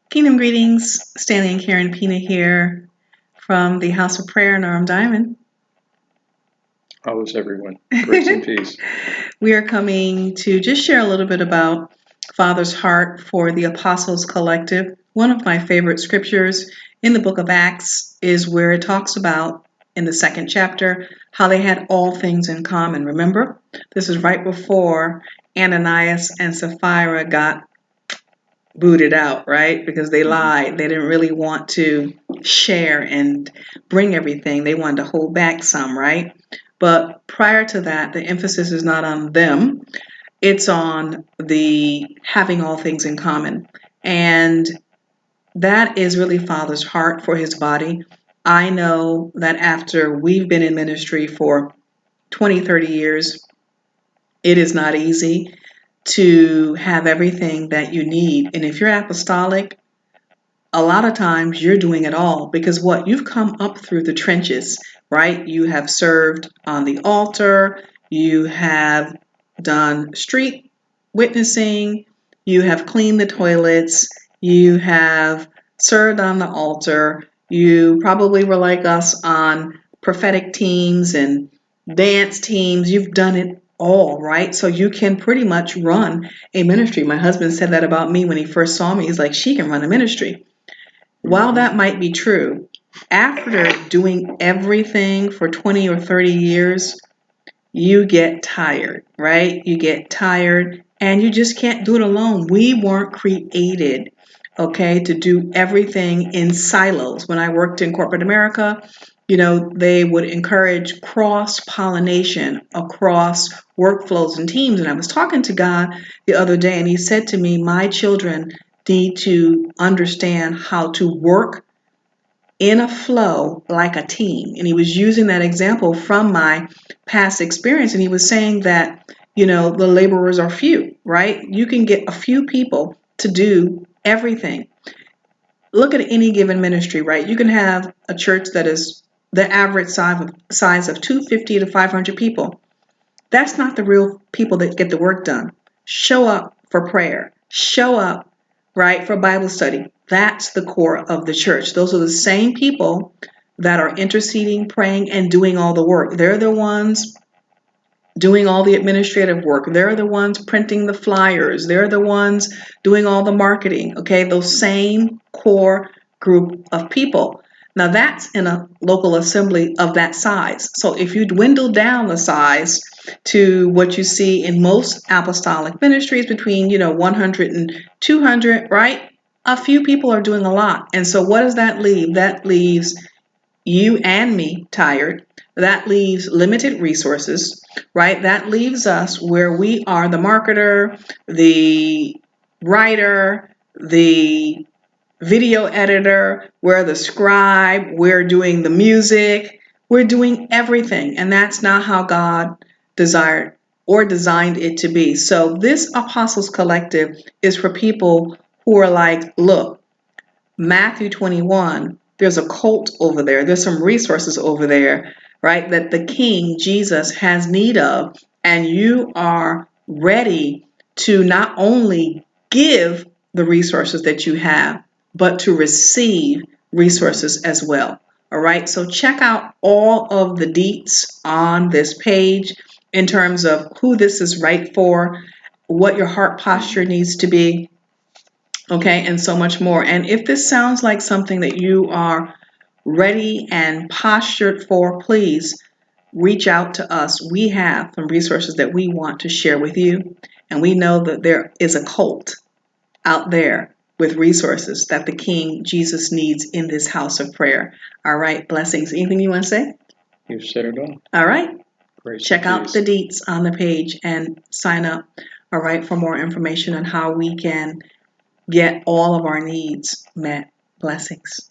Kingdom greetings, Stanley and Karen Pina here from the House of Prayer, Norm Diamond. How is everyone? Grace and peace. We are coming to just share a little bit about Father's heart for the Apostles Collective. One of my favorite scriptures in the book of Acts is where it talks about, in the second chapter, how they had all things in common. Remember, this is right before Ananias and Sapphira got booted out, right? Because they lied. They didn't really want to share and bring everything. They wanted to hold back some, right? But prior to that, the emphasis is not on them. It's on the having all things in common. And that is really Father's heart for his body. I know that after we've been in ministry for 20, 30 years, it is not easy to have everything that you need. And if you're apostolic, a lot of times you're doing it all because what you've come up through the trenches, right? You have served on the altar, you have done street witnessing, you have cleaned the toilets, you have served on the altar, you probably were like us on prophetic teams and dance teams. You've done it all, right? So you can pretty much run a ministry. My husband said that about me when he first saw me. He's like, she can run a ministry. While that might be true, after doing everything for 20 or 30 years, you get tired, right? You get tired and you just can't do it alone. We weren't created, okay, to do everything in silos. When I worked in corporate America, they would encourage cross-pollination across workflows and teams. And I was talking to God the other day, and he said to me, my children need to understand how to work in a flow like a team. And he was using that example from my past experience. And he was saying that, the laborers are few, right? You can get a few people to do everything. Look at any given ministry, right? You can have a church that is the average size of 250 to 500 people. That's not the real people that get the work done. Show up for prayer. Show up, right, for Bible study. That's the core of the church. Those are the same people that are interceding, praying, and doing all the work. They're the ones doing all the administrative work. They're the ones printing the flyers. They're the ones doing all the marketing. Okay, those same core group of people. Now that's in a local assembly of that size. So if you dwindle down the size to what you see in most apostolic ministries between, 100 and 200, right? A few people are doing a lot. And so what does that leave? That leaves you and me tired. That leaves limited resources, right? That leaves us where we are the marketer, the writer, the video editor, we're the scribe, we're doing the music, we're doing everything. And that's not how God desired or designed it to be. So this Apostles Collective is for people who are like, look, Matthew 21, there's a cult over there. There's some resources over there, right? That the King, Jesus, has need of. And you are ready to not only give the resources that you have, but to receive resources as well. All right. So check out all of the deets on this page in terms of who this is right for, what your heart posture needs to be, okay, and so much more. And if this sounds like something that you are ready and postured for, please reach out to us. We have some resources that we want to share with you. And we know that there is a cult out there with resources that the King Jesus needs in this house of prayer. All right, blessings. Anything you want to say? You've said it all. All right. Grace Check and out peace. the deets on the page and sign up, all right, for more information on how we can get all of our needs met. Blessings.